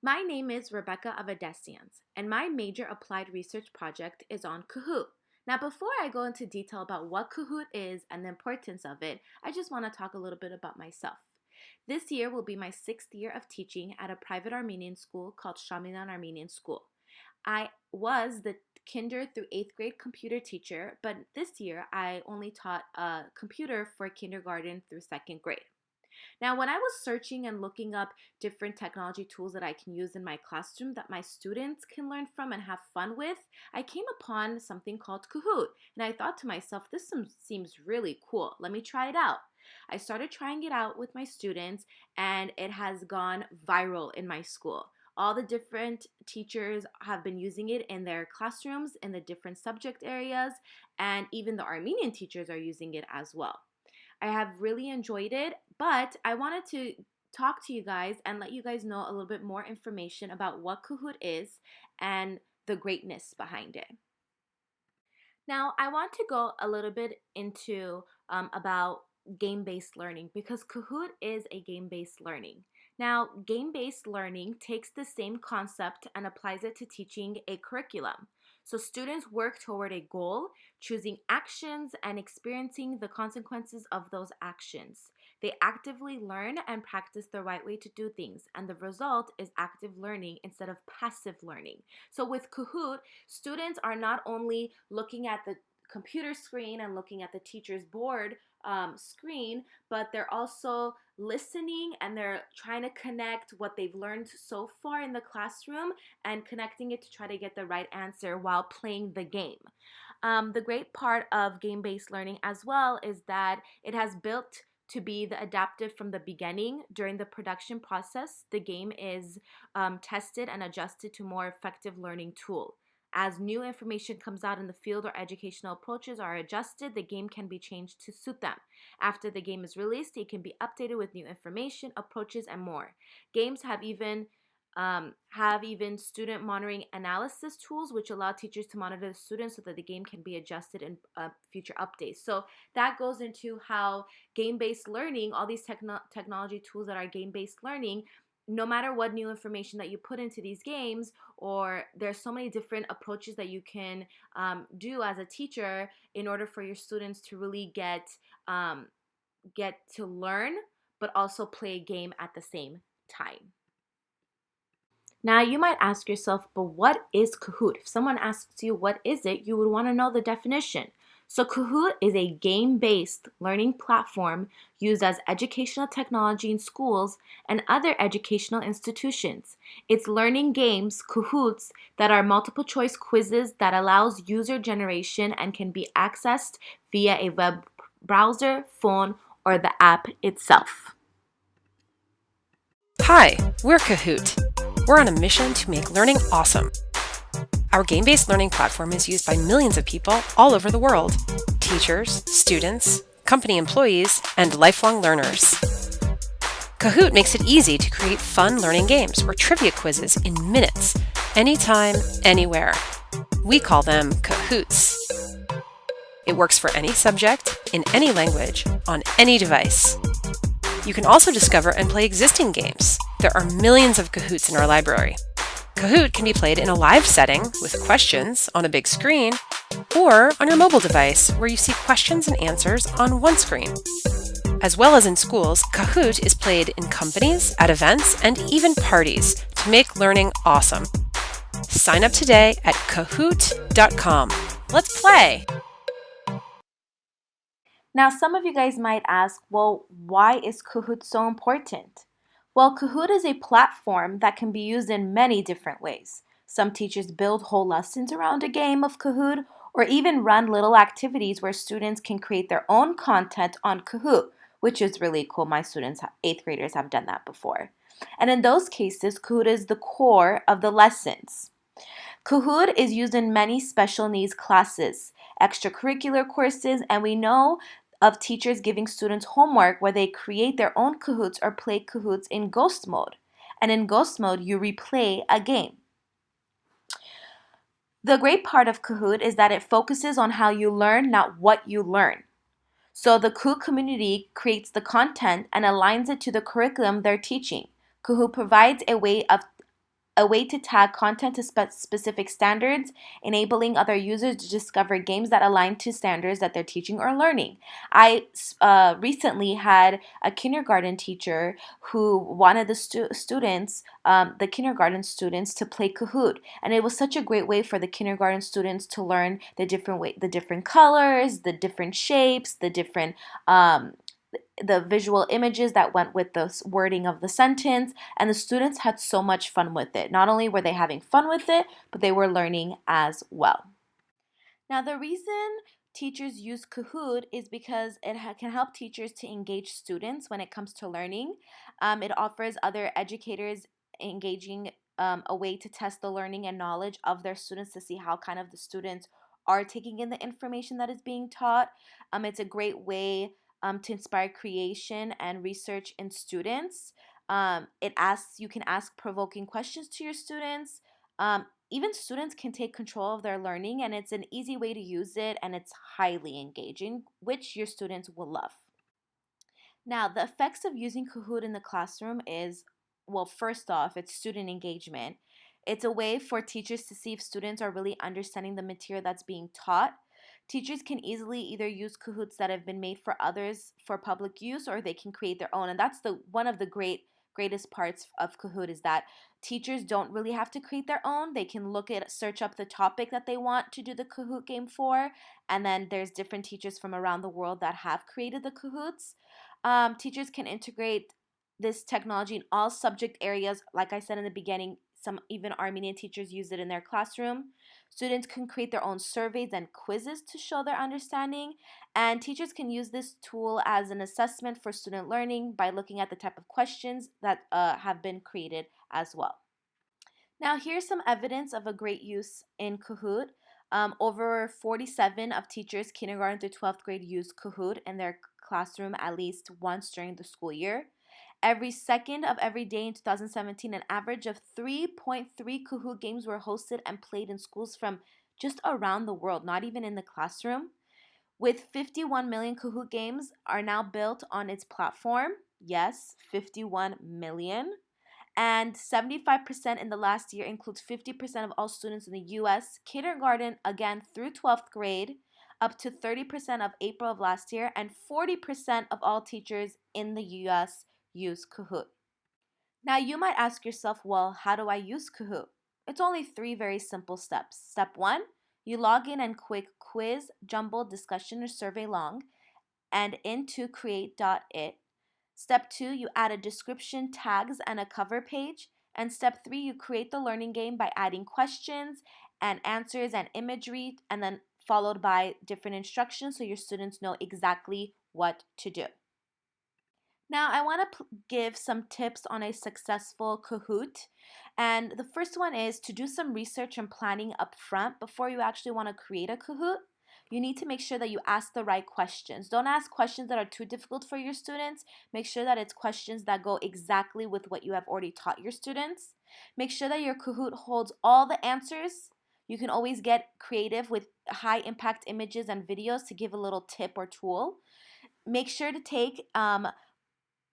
My name is Rebecca Avadesians, and my major applied research project is on Kahoot. Now, before I go into detail about what Kahoot is and the importance of it, I just want to talk a little bit about myself. This year will be my 6th year of teaching at a private Armenian school called Shamilan Armenian School. I was the kinder through 8th grade computer teacher, but this year I only taught computer for kindergarten through 2nd grade. Now, when I was searching and looking up different technology tools that I can use in my classroom that my students can learn from and have fun with, I came upon something called Kahoot. And I thought to myself, this seems really cool. Let me try it out. I started trying it out with my students, and it has gone viral in my school. All the different teachers have been using it in their classrooms in the different subject areas, and even the Armenian teachers are using it as well. I have really enjoyed it, but I wanted to talk to you guys and let you guys know a little bit more information about what Kahoot is and the greatness behind it. Now, I want to go a little bit into about game-based learning because Kahoot is a game-based learning. Now, game-based learning takes the same concept and applies it to teaching a curriculum. So students work toward a goal, choosing actions and experiencing the consequences of those actions. They actively learn and practice the right way to do things, and the result is active learning instead of passive learning. So with Kahoot, students are not only looking at the computer screen and looking at the teacher's board screen, but they're also listening and they're trying to connect what they've learned so far in the classroom and connecting it to try to get the right answer while playing the game. The great part of game-based learning as well is that it has built to be the adaptive from the beginning. During the production process, the game is tested and adjusted to more effective learning tool. As new information comes out in the field or educational approaches are adjusted, the game can be changed to suit them. After the game is released, it can be updated with new information, approaches, and more. Games have even student monitoring analysis tools, which allow teachers to monitor the students so that the game can be adjusted in future updates. So that goes into how game-based learning, all these technology tools that are game-based learning, no matter what new information that you put into these games, or there's so many different approaches that you can do as a teacher in order for your students to really get to learn, but also play a game at the same time. Now, you might ask yourself, but what is Kahoot? If someone asks you what is it, you would want to know the definition. So Kahoot is a game-based learning platform used as educational technology in schools and other educational institutions. It's learning games, Kahoots, that are multiple choice quizzes that allows user generation and can be accessed via a web browser, phone, or the app itself. Hi, we're Kahoot. We're on a mission to make learning awesome. Our game-based learning platform is used by millions of people all over the world: teachers, students, company employees, and lifelong learners. Kahoot makes it easy to create fun learning games or trivia quizzes in minutes, anytime, anywhere. We call them Kahoots. It works for any subject, in any language, on any device. You can also discover and play existing games. There are millions of Kahoots in our library. Kahoot can be played in a live setting with questions on a big screen, or on your mobile device where you see questions and answers on one screen. As well as in schools, Kahoot is played in companies, at events, and even parties to make learning awesome. Sign up today at kahoot.com. Let's play! Now, some of you guys might ask, well, why is Kahoot so important? Well, Kahoot is a platform that can be used in many different ways. Some teachers build whole lessons around a game of Kahoot, or even run little activities where students can create their own content on Kahoot, which is really cool. My students, 8th graders, have done that before. And in those cases, Kahoot is the core of the lessons. Kahoot is used in many special needs classes, extracurricular courses, and we know of teachers giving students homework where they create their own Kahoots or play Kahoots in ghost mode. And in ghost mode, you replay a game. The great part of Kahoot is that it focuses on how you learn, not what you learn. So the Kahoot community creates the content and aligns it to the curriculum they're teaching. Kahoot provides a way of a way to tag content to specific standards, enabling other users to discover games that align to standards that they're teaching or learning. I recently had a kindergarten teacher who wanted the students, the kindergarten students, to play Kahoot, and it was such a great way for the kindergarten students to learn the different colors, the different shapes, the visual images that went with the wording of the sentence, and the students had so much fun with it. Not only were they having fun with it, but they were learning as well. Now, the reason teachers use Kahoot is because it can help teachers to engage students when it comes to learning. It offers other educators engaging a way to test the learning and knowledge of their students to see how kind of the students are taking in the information that is being taught. It's a great way to inspire creation and research in students. You can ask provoking questions to your students. Even students can take control of their learning, and it's an easy way to use it, and it's highly engaging, which your students will love. Now, the effects of using Kahoot in the classroom is, well, first off, it's student engagement. It's a way for teachers to see if students are really understanding the material that's being taught. Teachers can easily either use Kahoots that have been made for others for public use, or they can create their own. And that's one of the greatest parts of Kahoot, is that teachers don't really have to create their own. They can search up the topic that they want to do the Kahoot game for, and then there's different teachers from around the world that have created the Kahoots. Teachers can integrate this technology in all subject areas. Like I said in the beginning, even Armenian teachers use it in their classroom. Students can create their own surveys and quizzes to show their understanding, and teachers can use this tool as an assessment for student learning by looking at the type of questions that have been created as well. Now, here's some evidence of a great use in Kahoot. Over 47 of teachers kindergarten through 12th grade use Kahoot in their classroom at least once during the school year. Every second of every day in 2017, an average of 3.3 Kahoot games were hosted and played in schools from just around the world, not even in the classroom. With 51 million Kahoot games are now built on its platform. Yes, 51 million. And 75% in the last year includes 50% of all students in the U.S., kindergarten, again, through 12th grade, up to 30% of April of last year, and 40% of all teachers in the U.S. use Kahoot. Now, you might ask yourself, well, how do I use Kahoot? It's only 3 very simple steps. Step 1, you log in and click quiz, jumble, discussion, or survey long, and into create.it. Step 2, you add a description, tags, and a cover page. And step 3, you create the learning game by adding questions and answers and imagery, and then followed by different instructions so your students know exactly what to do. Now, I want to give some tips on a successful Kahoot. And the first one is to do some research and planning up front before you actually want to create a Kahoot. You need to make sure that you ask the right questions. Don't ask questions that are too difficult for your students. Make sure that it's questions that go exactly with what you have already taught your students. Make sure that your Kahoot holds all the answers. You can always get creative with high impact images and videos to give a little tip or tool. Make sure to take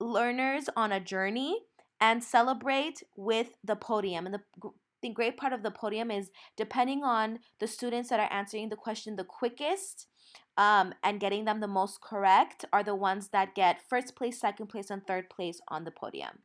learners on a journey and celebrate with the podium. And the great part of the podium is, depending on the students that are answering the question the quickest and getting them the most correct, are the ones that get first place, second place, and third place on the podium.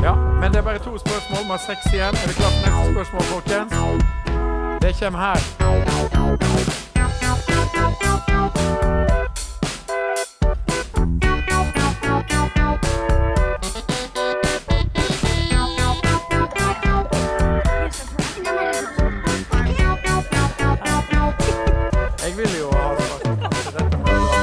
Ja, men det er bare 2 spørsmål, vi har 6 igjen. Er det klart for neste spørsmål, folkens? Det kommer her. Jeg vil jo ha sagt dette må du ha.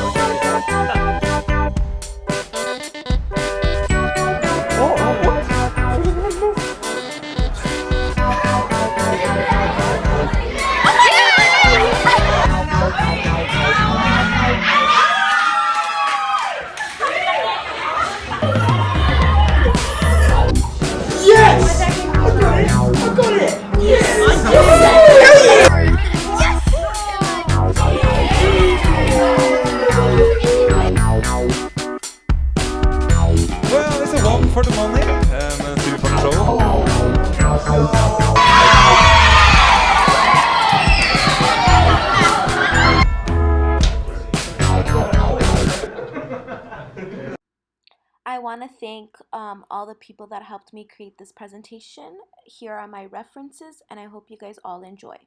Yes! I got it! I got it! Yes! Well, it's a one for the money and two for the show. I want to thank all the people that helped me create this presentation. Here are my references, and I hope you guys all enjoy.